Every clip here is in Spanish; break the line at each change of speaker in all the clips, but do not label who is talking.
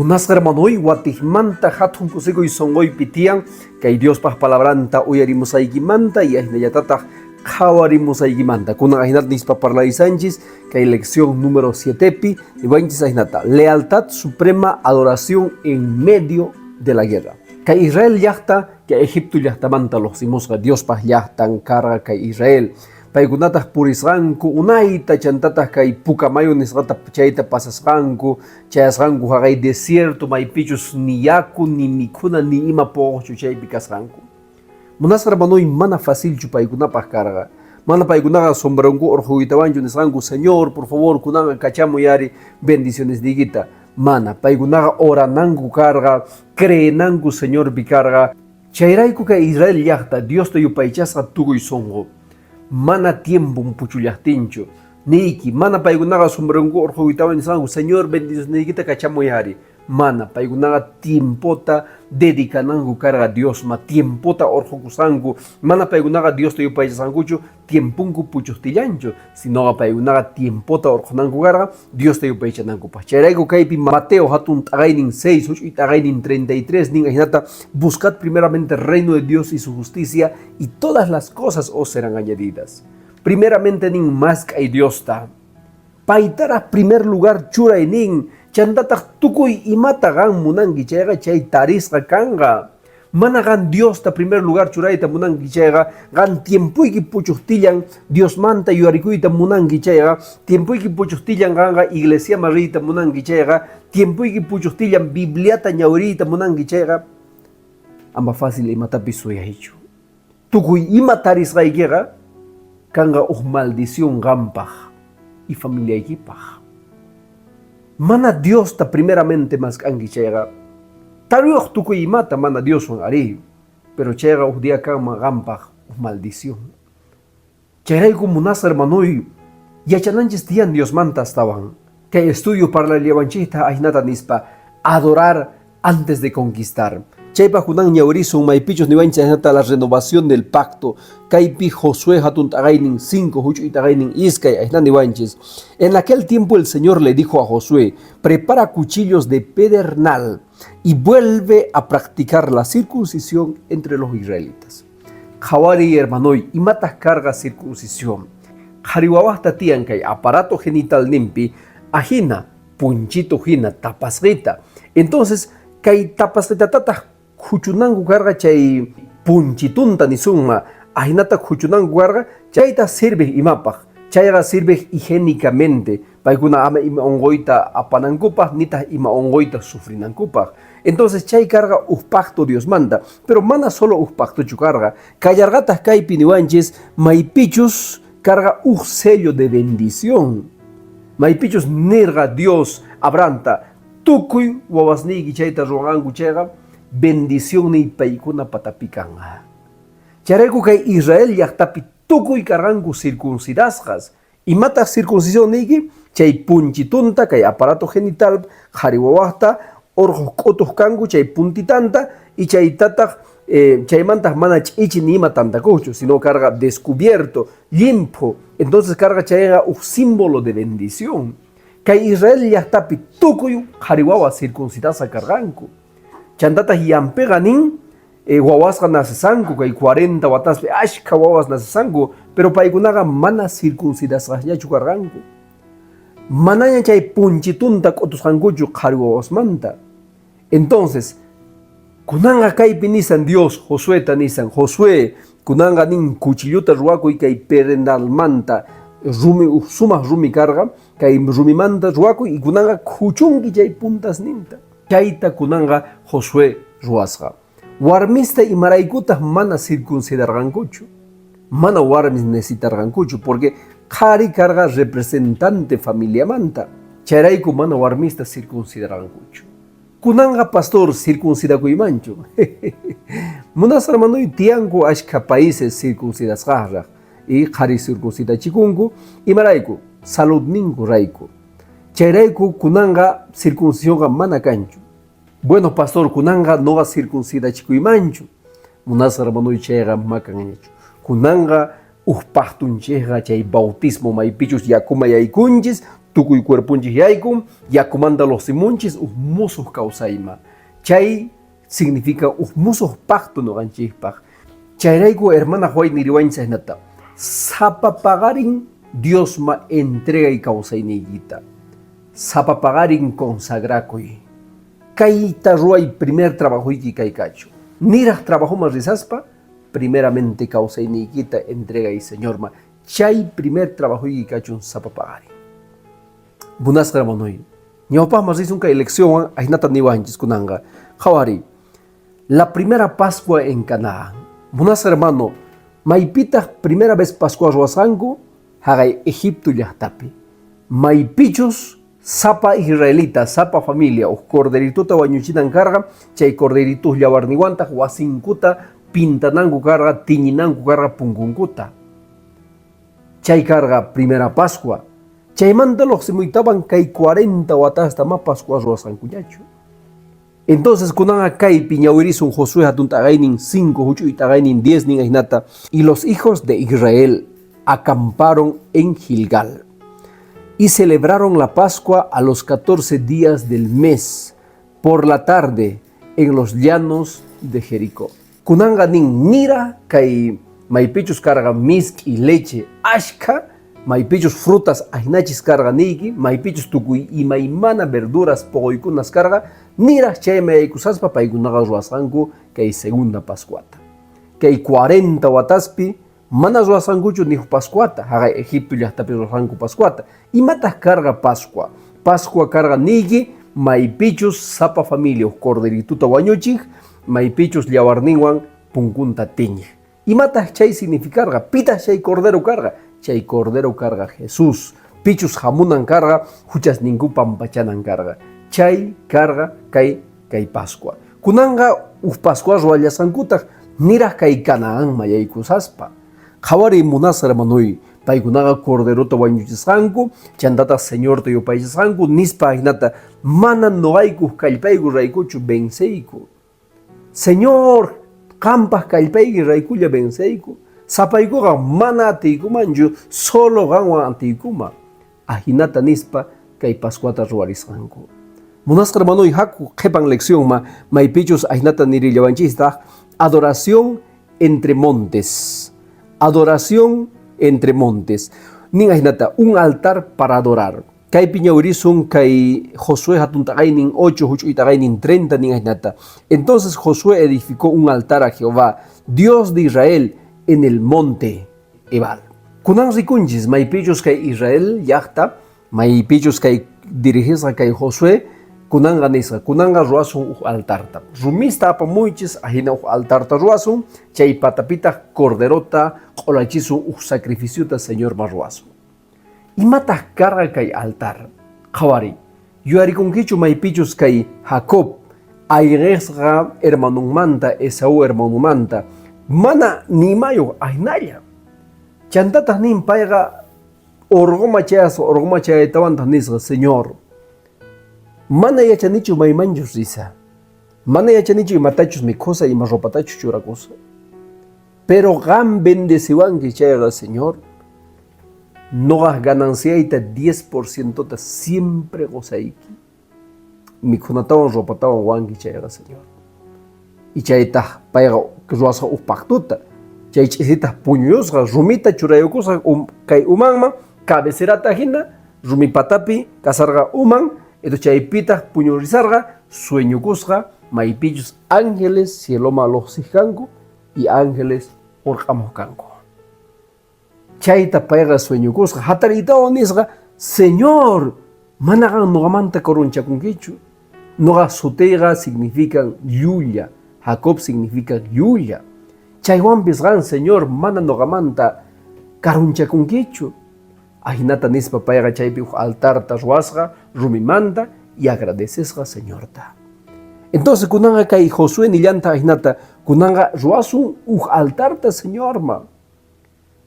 Munasqa hermanoy watijmanta hatun kusikoy songoypi tiyan kay Diospaj palabranta uyarimusaykimanta y ahinallatataq qhawarimusaykimanta kunan ahinata nispa parlarisanchis kay lección número 7pi niwanchis ahinata lealtad suprema adoración en medio de la guerra. Kay Israel llaqta kay Egipto llaqtamanta lluqsimusqa Diospaj llaqtan karqa kay Israel paykunataq purisqanku unayta chantataq kay Pucamayo nisqata chayta pasasqanku chayasqanku haqay desierto maypichus ni yaku ni mikhuna ni ima poqchu chaypi kasqanku. Munasqa hermanoy mana facilchu paykunapaq karqa. Mana paykunaqa sombrunku urquytawanchu nisqanku Señor por favor kunaqa kachamuyari bendiciones digita. Mana paykunaqa orananku karqa creenanku Señorpi karqa. Chayrayku kay Israel llaqta Diosta yupaychasqa tukuy sonqo. Mana tiempo puchullaqtinchu niki mana paykunaqa sombrunku urquytawan nisqanku Señor bendiciones nikita kachamuyari mana paykunaqa tiempota dedicananku karqa Diosma tiempota urqukusanku mana paykunaqa Diosta yupaychasqankuchu tiempunku puchustillanchu sinoqa paykunaqa tiempota urqunanku karqa Diosta yupaychanankupaq. Chayrayku kaypi Mateo hatun t'aqaynin 6 huch'uy t'aqaynin 33 nin ahinata buscad primeramente el reino de Dios y su justicia y todas las cosas os serán añadidas. Primeramente nin más kay Diosta paytaraq primer lugar churay nin chantataq tukuy imata qan munanki chayqa chay tarisqa kanqa mana qan Diosta primer lugar churayta munanki chayqa qan tiempuyki puchustillan Diosmanta yuarikuyta munanki chayqa tiempuyki puchustillan qanqa iglesiama riyta munanki chayqa tiempuyki puchustillan Bibliata ñawiriyta munanki chayqa ama fácil imatapis suyaychu tukuy ima tarisqaykiqa kanqa maldición qanpaq y familiaykipaq. Mana Diosta primeramente mas kanki chayqa taruq tukuy imata mana Dioswan ari pero chayqa dia kanman qanpaq maldición. Chayrayku munasqa hermanoy yachananchis tiyan Diosmanta astawan kay estudio parlariawanchikta ahinata nispa adorar antes de conquistar. Chaypa kunan ñawirisun maypichus niwanchis ahinata la renovación del pacto kaypi Josué hatun t'aqaynin 5 huch'uy t'aqaynin iskay ahina niwanchis. En aquel tiempo el Señor le dijo a Josué: prepara cuchillos de pedernal y vuelve a practicar la circuncisión entre los israelitas. Qhawari hermanoy imatas carga circuncisión qhariwawaqta tiyan kay aparato genital nimpi ahina punchito hina tapasqita. Entonces kay tapasqitatataq huchunanku karqa chay punchitunta nisunma ahinata huchunanku karqa chayta sirve imapaq chayqa sirve higiénicamente paykuna ama ima ongoyta apanankupaq nitaq ima ongoyta sufrinankupaq. Entonces chay karqa pacto Diosmanta pero mana solo pactochu karqa kallarqataq kaypi niwanchis maypichus karqa sello de bendición maypichus nirqa Dios Abrahanta tukuy wawasniyki chayta ruranku chayqa bendición ni paykuna patapikanga. Chayrayku kay Israel llaqtapi tukuy karqanku circuncidasqas. Imataq circuncisión niyki chay punchitunta kay aparato genital qhariwawaqta urquq q'utuq kanku chay puntitanta y chaytataq chaymantaq mana ch'ichi ni ima tantakuchu sino karqa descubierto limpio. Entonces karqa chayqa símbolo de bendición. Kay Israel llaqtapi tukuy qhariwawa circuncidasa karqanku. Chantataq yampiqa nin wawasqa nasisanku kay 40 wataspi ashka wawas nasisanku pero paykunaqa mana circuncidasqallachu karqanku. Manaña chay punchitunta q'utusqankuchu qhariwawasmanta. Entonces kunanqa kaypi nisan Dios Josueta nisan Josué kunanqa nin cuchilluta ruwakuy kay pedernalmanta sumaq rumi karqa kay rumimanta ruwakuy y kunanqa khuchunki chay puntas ninta. Chayta kunanqa Josué ruwasqa. Warmista imaraykutaq mana circuncidarqankuchu. Mana warmis necesitarqankuchu porque qhari karqa representante familiamanta. Chayrayku mana warmista circuncidarqankuchu. Kunanqa pastor circuncidakuymanchu. Munasqa hermanoy tiyanku ashka países circuncidasqaraq y qhari circuncidachikunku imarayku saludninku rayku. Chayrayku kunanqa circuncisión mana kanchu. Bueno pastor kunanqa noqa circuncidachikuymanchu. Munasqa hermanoy chayqa makanñachu. Kunanqa pactunchejga chay bautismo maypichus yakuma yaykunchis, tukuy cuerpunchis yaykum, yakumanta los simunchis musuh kawsayma. Chay significa musuh pacto noqanchikpaq. Chayrayku hermana Juay niriwanchis nata. Sapapagarin Dios ma entrega y kawsayniykita. Sapapagarin consagrakuy. Kayta ruay primer trabajuyki kaykachu. Niraq trabajo ma risaspa, primeramente kawsayniykita entrega y Señor ma. Chay primer trabajuyki kachun sapapagarin. Bunasqa hermanoy. Ñawpaq ma risun kay elección aynata niwanchis kunanga. Jawari. La primera Pascua en Canaán. Bunasqa hermano, maypitaq primera vez Pascua ruwasanku haqay Egipto llaqtapi. Maypichus sapa israelita, sapa familia, corderituta wañuchinan karqa, chay corderitus llawarniwantaq wasinkuta pintananku karqa, tiñinanku karqa punkunkuta. Chay karqa primera Pascua. Chaymanta lluqsimuytawan kay 40 watasta ma Pascua ruwasankullachu. Entonces kunanga kaypi ñawirisun Josué hatun tagaynin 5 huch'uy tagaynin 10 nin aynata, y los hijos de Israel acamparon en Gilgal y celebraron la Pascua a los 14 días del mes por la tarde en los llanos de Jericó. Kunanga nin nira kay maypichus karga misk y leche ashka, maypichus frutas aynachis karga niki, maypichus tukuy imaymana verduras pogoykunas karga, nira chayma yaykusaspa paykunaqa ruwasanku kay segunda Pascuata. Kay 40 wataspi mana ruwasankuchu nihu Pascuata, haqay Egipto llaqtapi ruwasanku Pascuata. Imataq karga Pascua? Pascua karga niki maypichus sapa familia corderituta wañuchik, maypichus llawarninwan punkunta tiñiq. Imataq chay significarga? Pitaq chay cordero karga? Chay cordero karga Jesús. Pichus hamunan karga, huchas ninku pampachanan karga. Chay karga kay Pascua. Kunanga Pascua ruwallasankutaq niraq kay Canaán mayaykusaspa. Qhawari munasqa hermanoy, paykunaqa corderota wañuchisqanku, chantata Señorta yupaychisqanku, nispa aynata mana noqaykuq kallpayku raykuchu venceyku. Señor, qanpaq kallpayki raykulla venceyku. Sapaykuqa mana atiykumanchu, solo qanwan atiykuma. Ahinata nispa kay Pascuata ruwarisqanku. Munasqa hermanoy haku qhipan lección maypichus aynata nirillawanchistaq adoración entre montes. Adoración entre montes. Nin aynata un altar para adorar. Kaypi ñawirisun kay Josué hatun tagaynin 8 huch'uy tagaynin 30 nin aynata. Entonces Josué edificó un altar a Jehová, Dios de Israel, en el monte Ebal. Kunan rikunchis maypichus kay Israel llaqta, maypichus kay dirigisqa kay Josué, kunanga nisqa, kunanga ruwasun altarta. Rumista apamuychis ahina altarta ruwasun, chay patapita corderota q'olachisun sacrificiota Señor ma ruwasun. Imataq karga kay altar? Qhawari, yuyarikunkichu maypichus kay Jacob ayqisqa hermanunmanta, Esaú hermanumanta, mana nimayuq aynalla. Chantataq nin payqa orgoma chayaytawantaq nisqa, Señor, mana yachanichu maymanchus risa, mana yachanichu imatachus mikusa ima ropatachus churakusa. Pero qam bendeciwanki chayqa, Señor, noqaq gananciayta 10% siempre gozayki. Mikhunatawan ropatawan wanki chayqa, Señor. Y chaytaq payqa ruwasqa pactuta, chay ch'isitaq puñuyusqa, rumita churayukusqa kay umanman, cabecerata hina, rumi patapi kasarqa uman, eto chaypitaq puñurisarqa, sueñukusqa, maypichus ángeles cieloma lluqsijkanku y ángeles urqamusqanku. Chayta payqa sueñukusqa, hatariytawan nisqa, Señor, manaqan noqamanta korunchakunkichu. Noqa sutiyqa significan llulla, Jacob significa llulla. Chaywanpis qan, Señor, mana noqamanta karunchakunkichu. Ahinata nispa payqa chaypi altarta ruwasqa, rumimanta y agradecesqa Señorta. Entonces kunanga kay Josué nillanta ahinata, kunanga ruwasun altarta Señorma.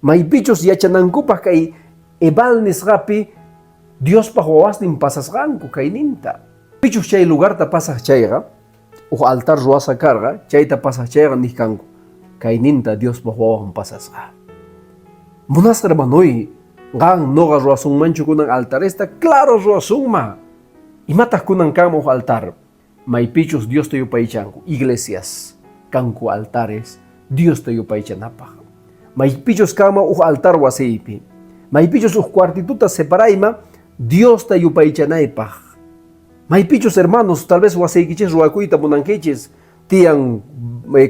Maypichus yachanankupaq kay Ebal nisqapi Diospaq wawasnin pasasqanku kay ninta. Pichus chay lugarta pasaq chayqa, altar ruwasa karqa, chayta pasaq chayqa nisqanku, kay ninta Diospaq wawan pasasqa. Munas hermanoi, gan noga ruasun manchu kunan altar esta, claro ruasun ma. Y matas kunan kamo altar. Maipichus Dios te yupaichanku, iglesias, kanku altares, Dios te yupaichanapaj. Maipichus kama altar waseipi. Maipichus cuartituta separaima, Dios te yupaichanaypaj. Maipichus hermanos, tal vez waseikiches ruakuita munankiches, tian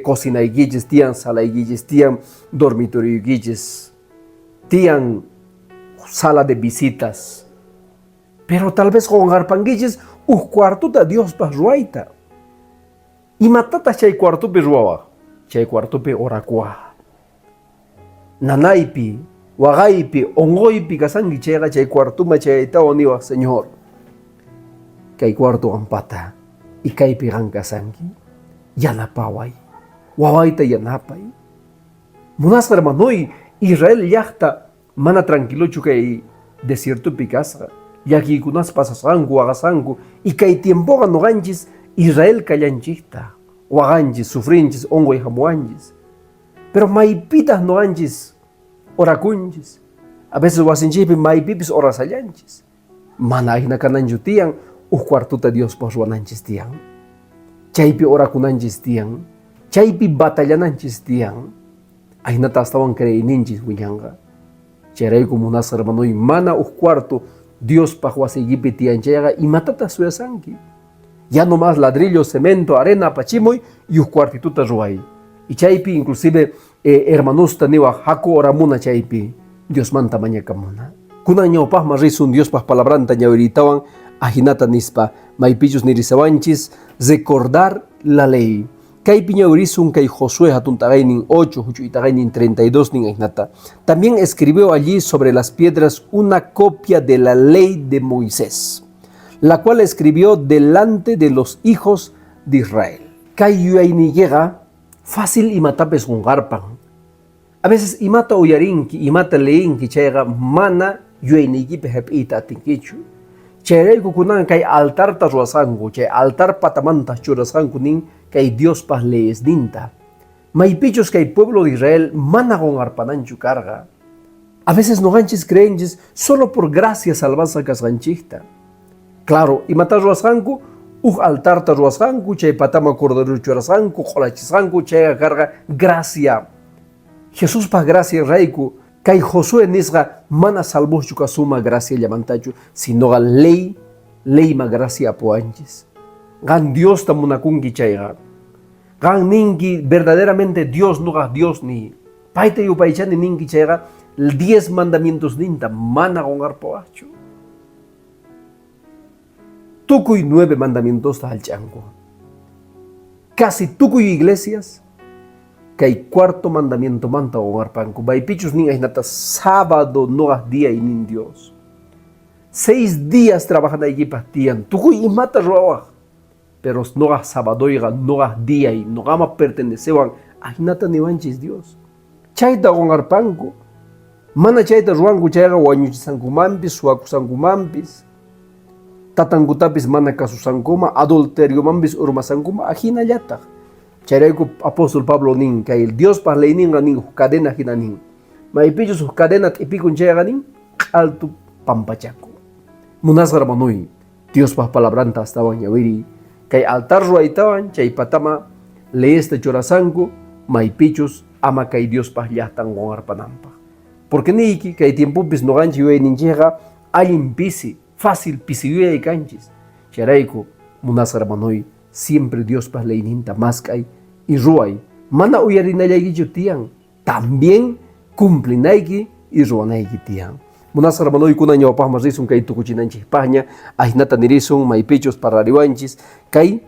cocinaikiches, tian salaikiches, tian dormitoriokiches, tian sala de visitas. Pero tal vez con arpanguiches, cuartuta Dios pa ruaita. Y matata chay cuartupe ruawa, chay cuartupe orakua. Nanaipi, wagaipi, ongoipi kasangi chayga chay cuartuma chayta oniwa, Señor. Kay cuarto ampata, y kaypi gan kasangi, yanapaway, wawaita yanapay. Munas hermanoi, Israel yachta, mana tranquilo chukay desierto picasa. Yaki kunas pasasangu, agasangu, y kay tiempo no ganchis, Israel callanchista, waganchis, sufrinchis, ongoy hamuanchis. Pero maipitas no ganchis, oracunchis. A veces wasinchipi maipipis orasayanchis. Manahina kananchu tiyan, cuartuta Dios pasuananchis tiyan. Chaypi oracunanchis tiyan, chaypi batallananchis tiyan. Ahinata astawan creyninchis wiñanga. Cherayku munas hermanoi, mana cuarto, Dios pajuasigipi tianchayaga y matata suyasanki. Ya no más ladrillo, cemento, arena, pachimoy y cuartituta ruay. Y chaypi inclusive hermanos taniwa haku oramuna chaypi. Dios manta mañakamuna. Kuna ñawpaj marrisun Dios paj palabranta ñawiritawan ajinata nispa maipichus nirisawanchis recordar la ley. Kaypi ñawirisun kay Josué hatuntagainin 8, huchuitagainin 32 nin ajinata. También escribió allí sobre las piedras una copia de la ley de Moisés, la cual escribió delante de los hijos de Israel. Kay yuayni llega fácil y matapes un garpan. A veces imata uyarinki, imata leinki chayga mana yuayni pehepita tinkichu. Chay kukunan kay altar taruasangu, chay altar patamanta churasangu nin kay Dios pas lees ninta. Maipichos kay pueblo de Israel mana con arpananchu carga. A veces no ganchis creenches solo por gracia salvanza casganchista. Claro, imata ruasangu, altar taruasangu, chay patama cordero churasangu, jolachisangu, chay carga gracia. Jesús pas gracia raiku. Kay Josué nisga mana salvo chukasuma gracia llamantachu, sino ga ley ma gracia apoanchis. Gan Dios tamunakunki chayga. Gan ninki verdaderamente Dios no ga Dios ni. Paite yupaychani ninki chayga 10 mandamientos ninta mana gongar poachu. Tukuy 9 mandamientos ta halchango. Casi tukuy iglesias kay cuarto mandamiento manta o arpanku. Baipichus nin nata sábado no has día y nin Dios. 6 días trabajan allí pastian. Tukuy y mata roa. Pero no has sábado y no has día y no gama pertenecewan a nata ni wanchis Dios. Chaita o arpanku. Mana chaita ruangu chayga wanyuchisankumampis, suakusankumampis. Tatangutapis mana kasusankuma, adulterio mampis urmasankuma, ajina yata. Charayku apóstol Pablo nin, que el Dios para ley nin cadena hina nin. Maipichu sus cadenas y pico nin, alto pampachaco. Munas hermanui, Dios para palabranta estaban yawiri, que altar ruaitawan, chay patama, le este chorasanku, maipichus ama que Dios para ya tan con arpanampa. Porque niki, que hay tiempo pis no ganchi yue ninjega, alguien pisi, fácil pisi yue y canchis. Charayku, munas hermanui, siempre Dios pas leininta maskai y ruay. Mana uyarinayagi tiang. También cumplinaigi y ruanaigi tiang. Munas hermano y kuna ñawpaj marrisun kay tukuchinanchis pajña, ajinata nirisun maipichos para riwanchis, kay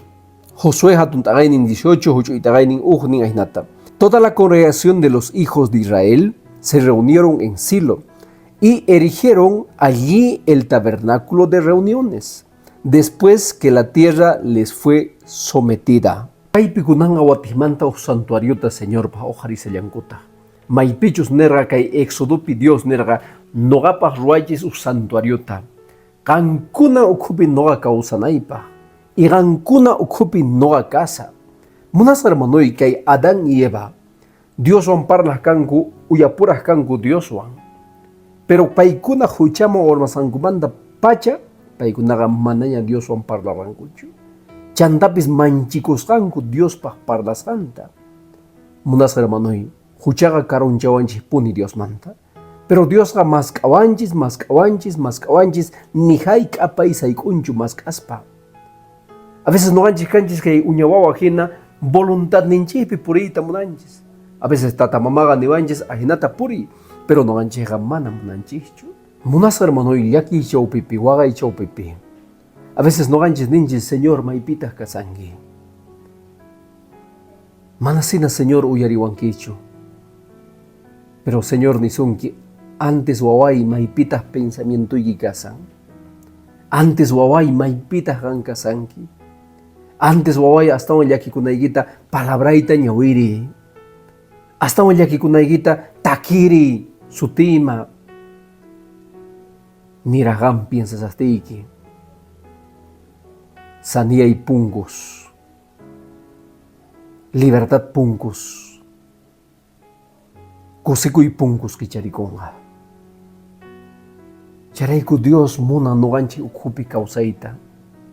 Josué hatuntagainin 18, huchuitagainin ujnin ajinata. Toda la congregación de los hijos de Israel se reunieron en Silo y erigieron allí el tabernáculo de reuniones, después que la tierra les fue sometida. Kaypikunanga watimanta santuariota Señor pa ojarise yankuta. Maipichus nerga kay exodupi Dios nerga nogapas ruayis santuariota. Kankuna ukupi noga kausanaipa. Y kankuna ukupi noga casa. Munas hermanoi kay Adán y Eva. Dios wan parlas kanku uyapuras kanku Dios wan. Pero paikuna huchama ormasankumanta pacha, paikunaga manaya Dios wan parlarankuchu. Chantapis manchikusqanku Diospaq parlasqanta. Munasqa hermanoy, huchaqa karunchawanchis puni Diosmanta. Pero Diosqa mask'awanchis, ni hayk'apay sayk'unchu mask'aspa. A veces noqanchis kanchis kay uña wawa hina voluntad ninchikpi puriyta munanchis. A veces tata mamaqa niwanchis ahinata puriy, pero noqanchikqa mana munanchikchu. Munasqa hermanoy llaki chawpipi, waqay chawpipi. A veces noqanchis ninchis, Señor, maypitaq kasanki. Mana sina Señor uyariwankichu. Pero Señor nisunki, antes waway maypitaq pensamientuyki kasan. Antes waway maypitaq qan kasanki. Antes waway astawan llakikunaykita palabrayta ñawiri. Astawan llakikunaykita takiri sutima. Niraqan piensasastiyki. Saniyay punkus. Libertad punkus. Kusikuy punkus kicharikunqa. Charayku Dios munan noqanchik ukhupi kawsayta.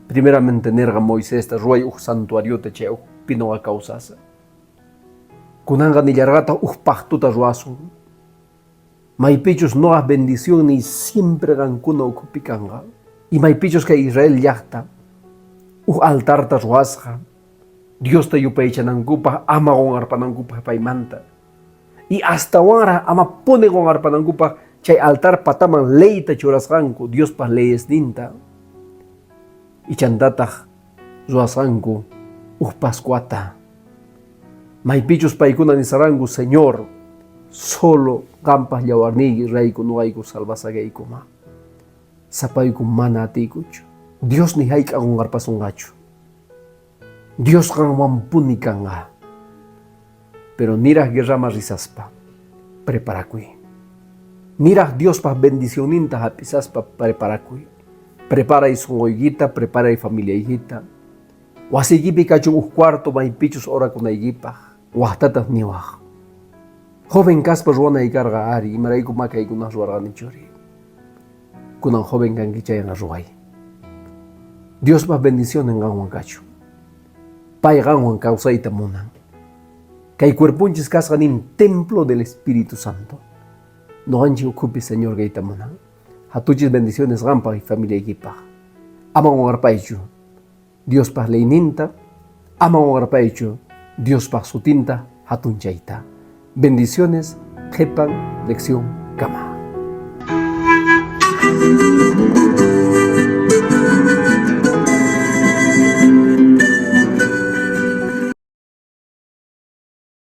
Primeramente nerqa Moisés ruay santuariota chay pinoqa kawsasa. Kunanqa nillarqata paqtuta ruasun. Maypichus noqaq bendición ni siempre qankuna ukhupi kanqa. Y maypichus kay Israel llaqta altarta ruasqa. Diosta yupaychanankupaq ama qonqarpanankupaq paymanta. Y hasta ahora ama pune qonqarpanankupaq chay altar pataman leyta churasqanku Diospaq leyes ninta. Y chantataq ruasqanku Pascuata. Maypichus paykuna nisaranku, Señor, solo qampaq yawarniyki rayku nuqayku salvasaqaykuma. Sapayku mana atiykuchu. Dios ni hayk'a qonqarpasunqachu. Dios qanwan puni kanqa. Pero niraq guerrama risaspa, preparakuy. Niraq Diospaq bendicioninta hapisaspa, preparakuy. Preparay sunqoykita, preparay familiaykita. Wasiykipi kachun cuarto maypichus orakunaykipaq, waqtataq niwaq. Joven kaspa ruwanaykarqa ari, imarayku makaykunaq ruwarqanichuri. Kunan joven kanki chayqa ruway. Diospaq bendicionen qanwan kachun. Pay qanwan kawsayta munan. Kay cuerpunchis kasqa nin templo del Espíritu Santo. Noqanchik ukhupi Señor kayta munan. Hatuchis bendiciones qampaq familiaykipaq. Ama qonqarpaychu Diospaq leyninta, ama qonqarpaychu Diospaq sutinta hatunchayta. Bendiciones, qhipan, lección, kama.